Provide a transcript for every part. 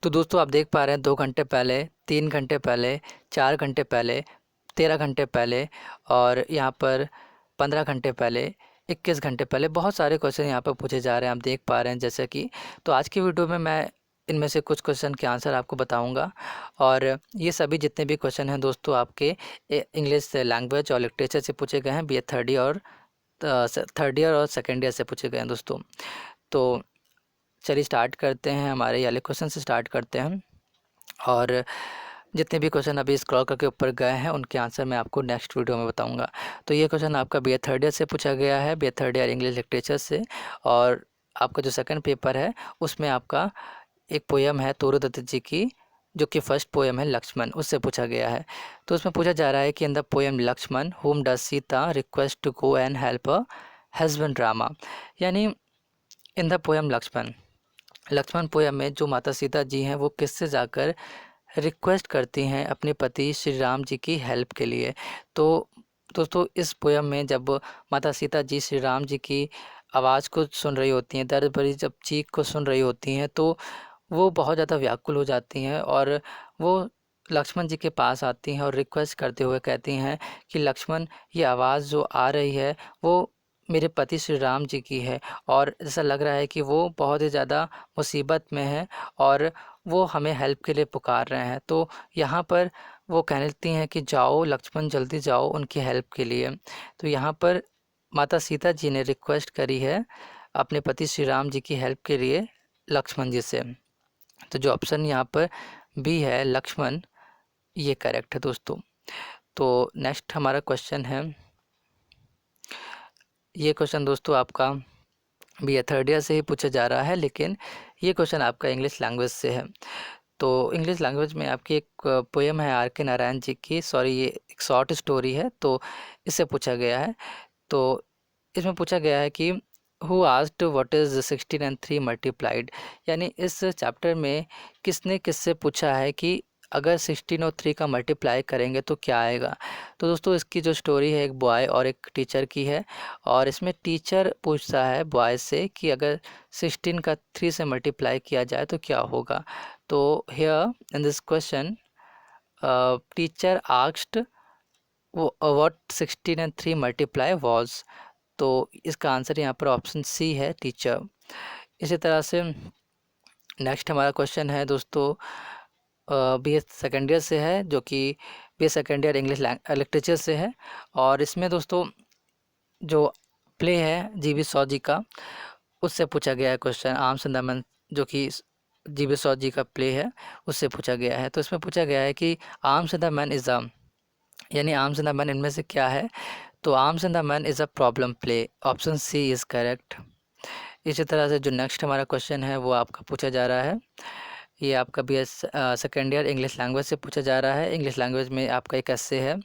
तो दोस्तों आप देख पा रहे हैं 2 घंटे पहले, 3 घंटे पहले, 4 घंटे पहले, 13 घंटे पहले और यहाँ पर 15 घंटे पहले, 21 घंटे पहले बहुत सारे क्वेश्चन यहाँ पर पूछे जा रहे हैं। आप देख पा रहे हैं जैसे कि तो आज की वीडियो में मैं इनमें से कुछ क्वेश्चन के आंसर आपको बताऊंगा। और ये सभी जितने भी क्वेश्चन हैं दोस्तों आपके इंग्लिश लैंग्वेज और लिटरेचर से पूछे गए हैं। बी ए थर्ड ईयर और सेकेंड ईयर से पूछे गए हैं दोस्तों। तो चलिए स्टार्ट करते हैं, हमारे वाले क्वेश्चन से स्टार्ट करते हैं। और जितने भी क्वेश्चन अभी स्क्रॉल करके ऊपर गए हैं उनके आंसर मैं आपको नेक्स्ट वीडियो में बताऊंगा। तो ये क्वेश्चन आपका बी ए थर्ड ईयर से पूछा गया है, बी ए थर्ड ईयर इंग्लिश लिटरेचर से। और आपका जो सेकंड पेपर है उसमें आपका एक पोयम है तोरू दत्त जी की, जो कि फर्स्ट पोयम है लक्ष्मण, उससे पूछा गया है। तो उसमें पूछा जा रहा है कि in the poem Lakshman whom does Sita request to go and help a husband Rama. यानी in the poem Lakshman poem में जो माता सीता जी हैं वो किससे जाकर रिक्वेस्ट करती हैं अपने पति श्री राम जी की हेल्प के लिए। तो दोस्तों इस पोयम में जब माता सीता जी श्री राम जी की आवाज़ को सुन रही होती हैं, दर्द भरी जब चीख को सुन रही होती हैं, तो वो बहुत ज़्यादा व्याकुल हो जाती हैं और वो लक्ष्मण जी के पास आती हैं और रिक्वेस्ट करते हुए कहती हैं कि लक्ष्मण, ये आवाज़ जो आ रही है वो मेरे पति श्री राम जी की है और ऐसा लग रहा है कि वो बहुत ही ज़्यादा मुसीबत में है और वो हमें हेल्प के लिए पुकार रहे हैं। तो यहाँ पर वो कहती हैं कि जाओ लक्ष्मण, जल्दी जाओ उनकी हेल्प के लिए। तो यहाँ पर माता सीता जी ने रिक्वेस्ट करी है अपने पति श्री राम जी की हेल्प के लिए लक्ष्मण जी से। तो जो ऑप्शन यहाँ पर बी है लक्ष्मण, ये करेक्ट है दोस्तों। तो नेक्स्ट हमारा क्वेश्चन है, ये क्वेश्चन दोस्तों आपका बी ए थर्ड ईयर से ही पूछा जा रहा है, लेकिन ये क्वेश्चन आपका इंग्लिश लैंग्वेज से है। तो इंग्लिश लैंग्वेज में आपकी एक पोएम है आर के नारायण जी की, सॉरी ये एक शॉर्ट स्टोरी है, तो इससे पूछा गया है। तो इसमें पूछा गया है कि who asked what is 16 and 3 multiplied. यानी इस चैप्टर में किसने किससे पूछा है कि अगर 16 और 3 का मल्टीप्लाई करेंगे तो क्या आएगा। तो दोस्तों इसकी जो स्टोरी है एक बॉय और एक टीचर की है, और इसमें टीचर पूछता है बॉय से कि अगर 16 का 3 से मल्टीप्लाई किया जाए तो क्या होगा। तो here in this question teacher asked what 16 and 3 multiply was. तो इसका आंसर यहाँ पर ऑप्शन सी है, टीचर। इसी तरह से नेक्स्ट हमारा क्वेश्चन है दोस्तों बी ए सेकेंड ईयर से है, जो कि बी ए सेकेंड ईयर इंग्लिश लिटरेचर से है। और इसमें दोस्तों जो प्ले है जी बी सौ जी का, उससे पूछा गया है क्वेश्चन आम संदमन, जो कि जी बी सौ जी का प्ले है उससे पूछा गया है। तो इसमें पूछा गया है कि arms in the man is अ, यानी आर्म्स इन द मैन इनमें से क्या है। तो arms in the man is a problem play, option C is correct. इसी तरह से जो नेक्स्ट हमारा क्वेश्चन है वो आपका पूछा जा रहा है, ये आपका B S second year English language से पूछा जा रहा है। इंग्लिश लैंग्वेज में आपका एक एस्से है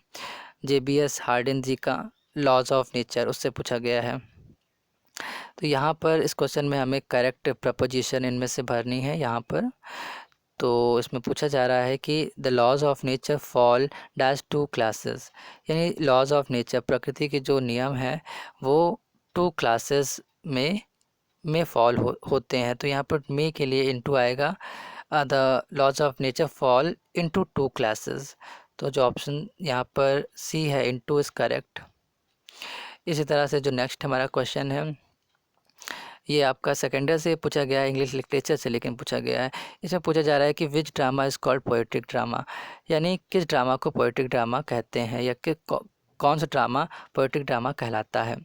जे बी एस हार्डिन जी का, लॉज ऑफ नेचर, उससे पूछा गया है। तो यहाँ पर इस क्वेश्चन में हमें करेक्ट प्रपोजिशन इनमें से भरनी है यहाँ पर। तो इसमें पूछा जा रहा है कि the laws of nature fall dash to classes. यानी लॉज ऑफ नेचर, प्रकृति के जो नियम हैं वो 2 क्लासेस में फॉल होते हैं। तो यहाँ पर मे के लिए इनटू आएगा, the laws of nature fall into 2 classes. तो जो ऑप्शन यहाँ पर सी है, इनटू इज़ करेक्ट। इसी तरह से जो नेक्स्ट हमारा क्वेश्चन है ये आपका सेकेंड ईयर से पूछा गया है, इंग्लिश लिटरेचर से लेकिन पूछा गया है। इसमें पूछा जा रहा है कि विच drama is called poetic drama. यानी किस ड्रामा को पोएट्रिक ड्रामा कहते हैं, या कि कौन सा ड्रामा पोएट्रिक ड्रामा कहलाता है,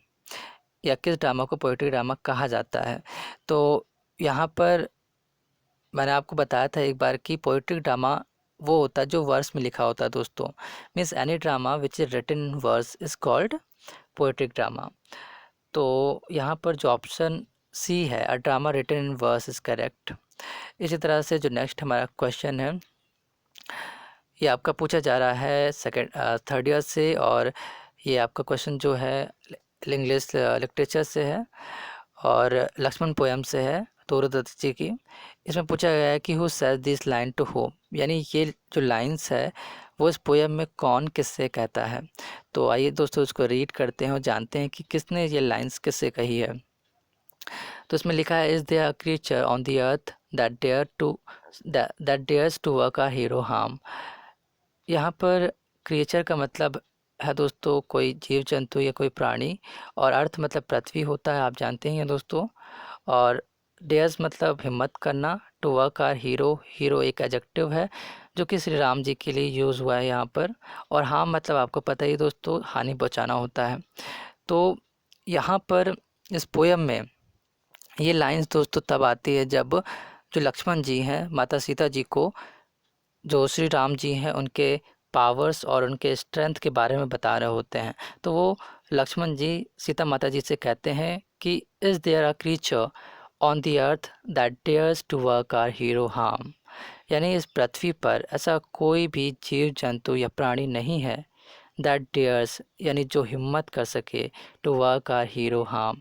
या किस ड्रामा को पोएट्रिक ड्रामा कहा जाता है। तो यहाँ पर मैंने आपको बताया था एक बार कि पोएट्रिक ड्रामा वो होता है जो वर्स में लिखा होता है दोस्तों। Means any drama which is written in verse is called poetic drama. तो यहाँ पर जो ऑप्शन सी है, a drama written in verse is correct. इसी तरह से जो नेक्स्ट हमारा क्वेश्चन है ये आपका पूछा जा रहा है थर्ड ईयर से, और ये आपका क्वेश्चन जो है इंग्लिश लिटरेचर से है और लक्ष्मण पोयम से है तोरू दत्त जी की। इसमें पूछा गया है कि who says this line to whom. यानी ये जो लाइंस है वो इस पोयम में कौन किससे कहता है। तो आइए दोस्तों इसको रीड करते हैं और जानते हैं कि किसने ये लाइंस किससे कही है। तो इसमें लिखा है, is there a creature on the earth that dare to that dares to work a hero harm। यहाँ पर क्रिएचर का मतलब है दोस्तों कोई जीव जंतु या कोई प्राणी, और अर्थ मतलब पृथ्वी होता है, आप जानते ही हैं दोस्तों। और डेयर्स मतलब हिम्मत करना। To work our hero, hero एक एडजेक्टिव है जो कि श्री राम जी के लिए यूज़ हुआ है यहाँ पर। और हाँ मतलब आपको पता ही दोस्तों, हानि पहुँचाना होता है। तो यहाँ पर इस पोयम में ये लाइंस दोस्तों तब आती है जब जो लक्ष्मण जी हैं माता सीता जी को, जो श्री राम जी हैं उनके पावर्स और उनके स्ट्रेंथ के बारे में बता रहे होते हैं। तो वो लक्ष्मण जी सीता माता जी से कहते हैं कि is there a creature on the earth that dares to work our hero harm. यानी इस पृथ्वी पर ऐसा कोई भी जीव जंतु या प्राणी नहीं है, दैट डेयर्स यानी जो हिम्मत कर सके, to work our hero harm,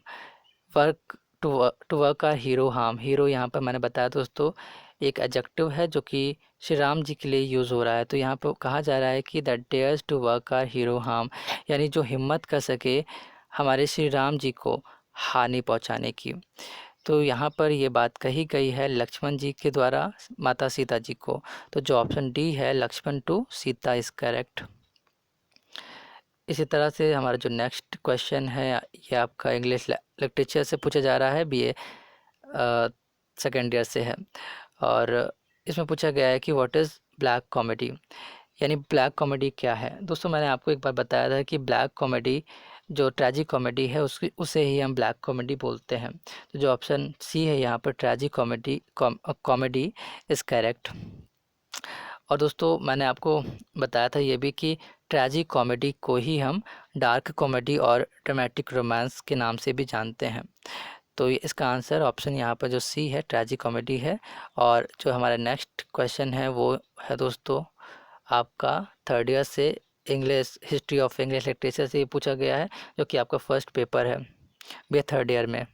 work to work our hero harm. Hero यहाँ पर मैंने बताया दोस्तों एक एडजेक्टिव है जो कि श्री राम जी के लिए यूज़ हो रहा है। तो यहाँ पर कहा जा रहा है कि that dares to work our hero harm, यानी जो हिम्मत कर सके हमारे श्री राम जी को हानि पहुँचाने की। तो यहाँ पर ये बात कही गई है लक्ष्मण जी के द्वारा माता सीता जी को। तो जो ऑप्शन डी है Lakshman to Sita is correct. इसी तरह से हमारा जो नेक्स्ट क्वेश्चन है ये आपका इंग्लिश लिटरेचर से पूछा जा रहा है, बीए सेकेंड ईयर से है। और इसमें पूछा गया है कि व्हाट इज़ ब्लैक कॉमेडी, यानी ब्लैक कॉमेडी क्या है। दोस्तों मैंने आपको एक बार बताया था कि ब्लैक कॉमेडी जो ट्रेजिक कॉमेडी है उसे ही हम ब्लैक कॉमेडी बोलते हैं। तो जो ऑप्शन सी है यहाँ पर ट्रेजिक कॉमेडी इज़ करेक्ट। और दोस्तों मैंने आपको बताया था ये भी कि ट्रेजिक कॉमेडी को ही हम डार्क कॉमेडी और ड्रामेटिक रोमांस के नाम से भी जानते हैं। तो इसका आंसर ऑप्शन यहाँ पर जो सी है ट्रेजिक कॉमेडी है। और जो हमारा नेक्स्ट क्वेश्चन है वो है दोस्तों आपका थर्ड ईयर से English history of English literature से ये पूछा गया है, जो कि आपका फर्स्ट पेपर है बी थर्ड ईयर में।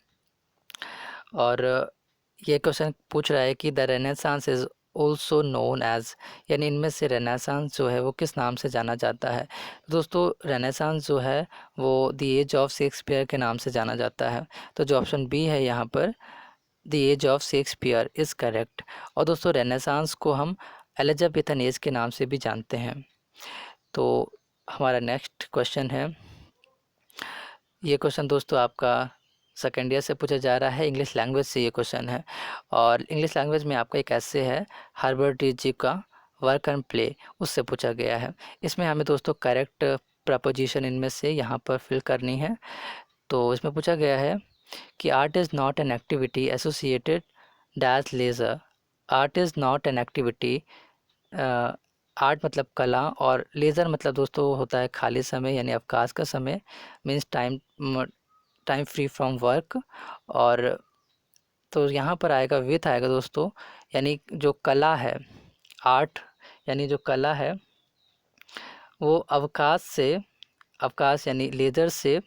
और ये क्वेश्चन पूछ रहा है कि the Renaissance is also known as, यानी इनमें से रेनेसांस जो है वो किस नाम से जाना जाता है। दोस्तों रेनेसांस जो है वो द एज ऑफ शेक्सपियर के नाम से जाना जाता है। तो जो ऑप्शन बी है यहाँ पर the age of Shakespeare is correct. और दोस्तों रेनेसांस को हम एलिजाबेथन एज के नाम से भी जानते हैं। तो हमारा नेक्स्ट क्वेश्चन है, ये क्वेश्चन दोस्तों आपका सेकेंड ईयर से पूछा जा रहा है, इंग्लिश लैंग्वेज से ये क्वेश्चन है। और इंग्लिश लैंग्वेज में आपका एक ऐसे है हर्बर्ट जी का वर्क एंड प्ले, उससे पूछा गया है। इसमें हमें दोस्तों करेक्ट प्रपोजिशन इनमें से यहाँ पर फिल करनी है। तो इसमें पूछा गया है कि art is not an activity associated dash laser. Art is not an activity, art मतलब कला और लेज़र मतलब दोस्तों होता है खाली समय यानी अवकाश का समय, means time free from work. और तो यहाँ पर आएगा विथ आएगा दोस्तों, यानी जो कला है आर्ट यानी जो कला है वो अवकाश यानी लेज़र से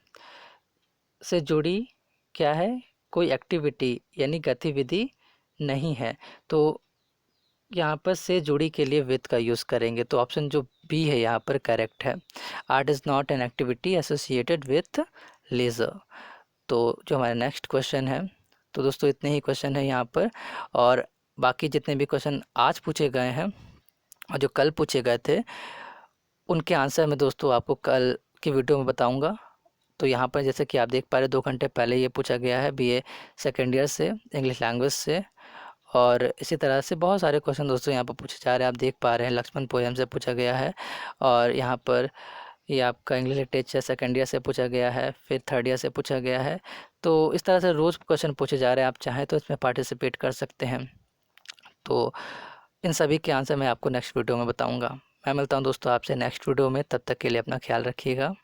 जुड़ी क्या है, कोई एक्टिविटी यानी गतिविधि नहीं है। तो यहाँ पर से जुड़ी के लिए विथ का यूज़ करेंगे। तो ऑप्शन जो बी है यहाँ पर करेक्ट है, art is not an activity associated with laser. तो जो हमारा नेक्स्ट क्वेश्चन है, तो दोस्तों इतने ही क्वेश्चन है यहाँ पर। और बाकी जितने भी क्वेश्चन आज पूछे गए हैं और जो कल पूछे गए थे उनके आंसर मैं दोस्तों आपको कल की वीडियो में बताऊंगा। तो यहाँ पर जैसे कि आप देख पा रहे 2 घंटे पहले ये पूछा गया है बीए सेकेंड ईयर से इंग्लिश लैंग्वेज से। और इसी तरह से बहुत सारे क्वेश्चन दोस्तों यहाँ पर पूछे जा रहे हैं, आप देख पा रहे हैं लक्ष्मण पोएम से पूछा गया है। और यहाँ पर ये आपका इंग्लिश लिटरेचर सेकेंड ईयर से पूछा गया है, फिर थर्ड ईयर से पूछा गया है। तो इस तरह से रोज़ क्वेश्चन पूछे जा रहे हैं, आप चाहें तो इसमें पार्टिसिपेट कर सकते हैं। तो इन सभी के आंसर मैं आपको नेक्स्ट वीडियो में बताऊंगा। मैं मिलता हूं दोस्तों आपसे नेक्स्ट वीडियो में, तब तक के लिए अपना ख्याल रखिएगा।